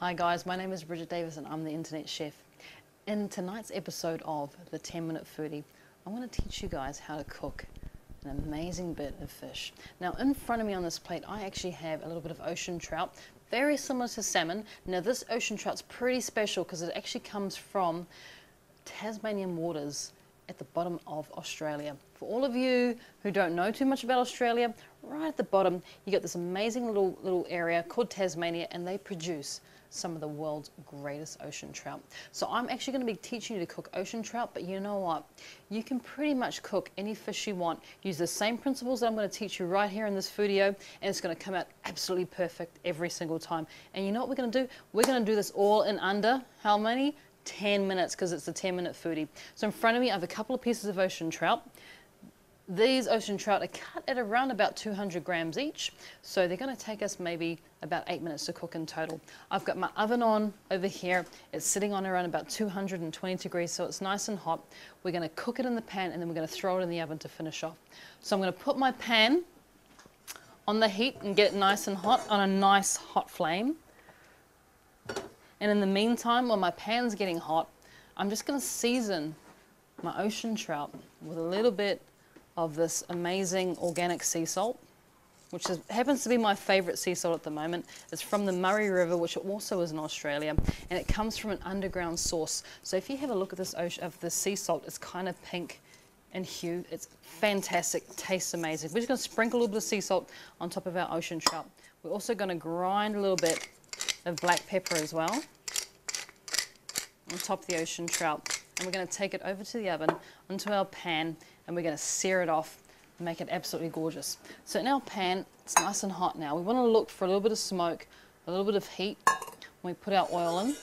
Hi guys, my name is Bridget Davis and I'm the Internet Chef. In tonight's episode of the 10-minute Foodie, I want to teach you guys how to cook an amazing bit of fish. Now in front of me on this plate I actually have a little bit of ocean trout, very similar to salmon. Now this ocean trout's pretty special because it actually comes from Tasmanian waters at the bottom of Australia. For all of you who don't know too much about Australia, right at the bottom you got this amazing little area called Tasmania, and they produce some of the world's greatest ocean trout. So I'm actually going to be teaching you to cook ocean trout, but you know what? You can pretty much cook any fish you want. Use the same principles that I'm going to teach you right here in this video, and it's going to come out absolutely perfect every single time. And you know what we're going to do? We're going to do this all in under how many? 10 minutes, because it's a 10-minute foodie. So in front of me I have a couple of pieces of ocean trout. These ocean trout are cut at around about 200 grams each, so they're going to take us maybe about 8 minutes to cook in total. I've got my oven on over here. It's sitting on around about 220 degrees, so it's nice and hot. We're going to cook it in the pan and then we're going to throw it in the oven to finish off. So I'm going to put my pan on the heat and get it nice and hot on a nice hot flame. And in the meantime, while my pan's getting hot, I'm just going to season my ocean trout with a little bit of this amazing organic sea salt, which happens to be my favorite sea salt at the moment. It's from the Murray River, which also is in Australia, and it comes from an underground source. So if you have a look at this sea salt, it's kind of pink in hue. It's fantastic, tastes amazing. We're just going to sprinkle a little bit of sea salt on top of our ocean trout. We're also going to grind a little bit of black pepper as well on top of the ocean trout, and we're going to take it over to the oven onto our pan, and we're going to sear it off and make it absolutely gorgeous. So in our pan, it's nice and hot now. We want to look for a little bit of smoke, a little bit of heat when we put our oil in.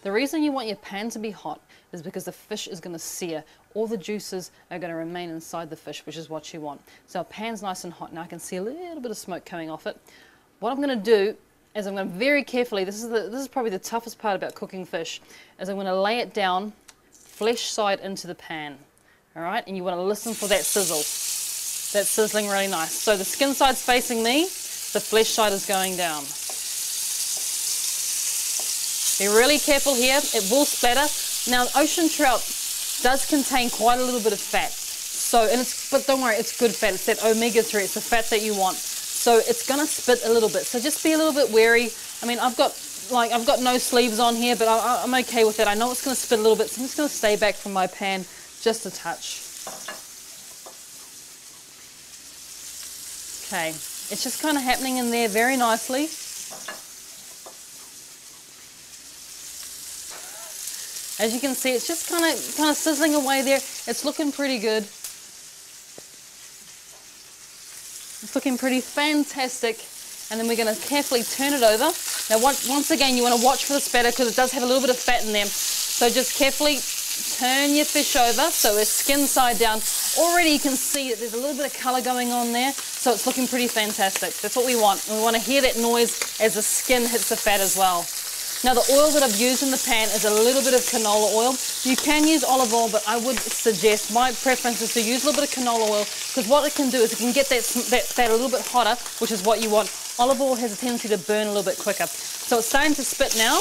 The reason you want your pan to be hot is because the fish is going to sear. All the juices are going to remain inside the fish, which is what you want. So our pan's nice and hot. Now I can see a little bit of smoke coming off it. What I'm going to do is I'm going to very carefully, this is probably the toughest part about cooking fish, is I'm going to lay it down flesh side into the pan. Alright, and you want to listen for that sizzle. That's sizzling really nice. So the skin side's facing me, the flesh side is going down. Be really careful here, it will splatter. Now ocean trout does contain quite a little bit of fat. So, but don't worry, it's good fat, it's that omega-3, it's the fat that you want. So it's going to spit a little bit, so just be a little bit wary. I mean, I've got no sleeves on here, but I'm okay with that. I know it's going to spit a little bit, so I'm just going to stay back from my pan just a touch. Okay, it's just kind of happening in there very nicely. As you can see, it's just kind of sizzling away there. It's looking pretty good. It's looking pretty fantastic, and then we're going to carefully turn it over. Now once again you want to watch for the spatter because it does have a little bit of fat in there, so just carefully turn your fish over so it's skin side down. Already you can see that there's a little bit of colour going on there, so it's looking pretty fantastic. That's what we want, and we want to hear that noise as the skin hits the fat as well. Now the oil that I've used in the pan is a little bit of canola oil. You can use olive oil, but I would suggest, my preference is to use a little bit of canola oil, because what it can do is it can get that fat a little bit hotter, which is what you want. Olive oil has a tendency to burn a little bit quicker. So it's starting to spit now.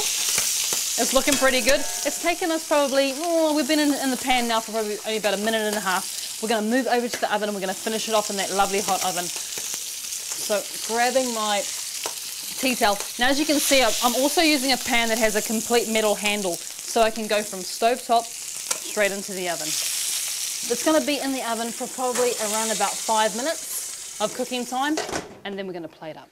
It's looking pretty good. It's taken us probably, we've been in the pan now for probably only about a minute and a half. We're going to move over to the oven and we're going to finish it off in that lovely hot oven. So grabbing my tea towel. Now as you can see, I'm also using a pan that has a complete metal handle, so I can go from stovetop straight into the oven. It's going to be in the oven for probably around about 5 minutes of cooking time, and then we're going to plate up.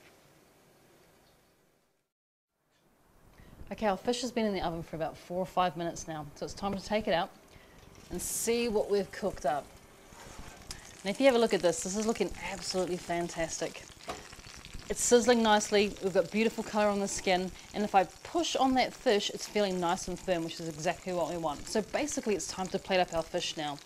Okay, our fish has been in the oven for about 4 or 5 minutes now, so it's time to take it out and see what we've cooked up. And if you have a look at this is looking absolutely fantastic. It's sizzling nicely, we've got beautiful colour on the skin, and if I push on that fish, it's feeling nice and firm, which is exactly what we want. So basically it's time to plate up our fish now.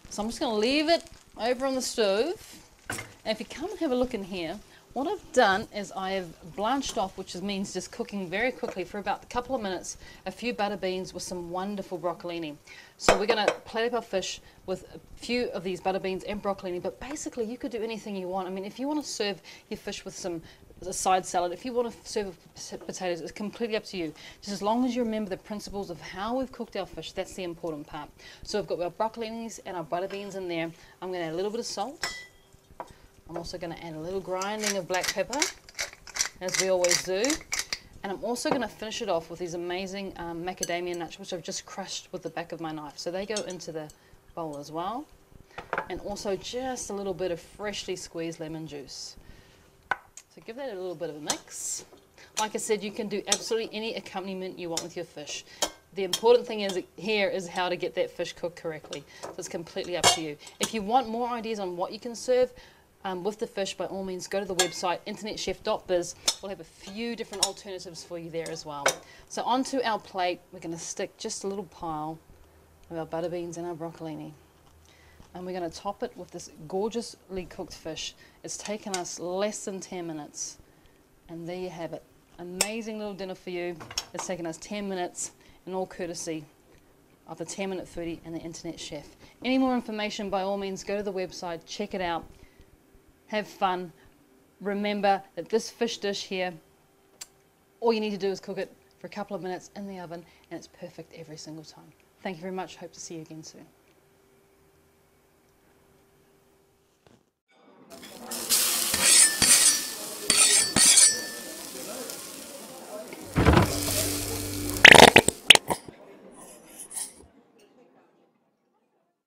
So I'm just going to leave it over on the stove, and if you come and have a look in here, what I've done is I have blanched off, which means just cooking very quickly for about a couple of minutes, a few butter beans with some wonderful broccolini. So we're going to plate up our fish with a few of these butter beans and broccolini, but basically you could do anything you want. I mean, if you want to serve your fish with some as a side salad. If you want to serve with potatoes, it's completely up to you. Just as long as you remember the principles of how we've cooked our fish, that's the important part. So we've got our broccolinis and our butter beans in there. I'm going to add a little bit of salt. I'm also going to add a little grinding of black pepper, as we always do. And I'm also going to finish it off with these amazing macadamia nuts, which I've just crushed with the back of my knife. So they go into the bowl as well. And also just a little bit of freshly squeezed lemon juice. So give that a little bit of a mix. Like I said, you can do absolutely any accompaniment you want with your fish. The important thing here is how to get that fish cooked correctly. So it's completely up to you. If you want more ideas on what you can serve with the fish, by all means go to the website theinternetchef.biz. We'll have a few different alternatives for you there as well. So onto our plate, we're going to stick just a little pile of our butter beans and our broccolini. And we're going to top it with this gorgeously cooked fish. It's taken us less than 10 minutes. And there you have it. Amazing little dinner for you. It's taken us 10 minutes, in all courtesy of the 10-minute foodie and the internet chef. Any more information, by all means, go to the website, check it out, have fun. Remember that this fish dish here, all you need to do is cook it for a couple of minutes in the oven, and it's perfect every single time. Thank you very much. Hope to see you again soon.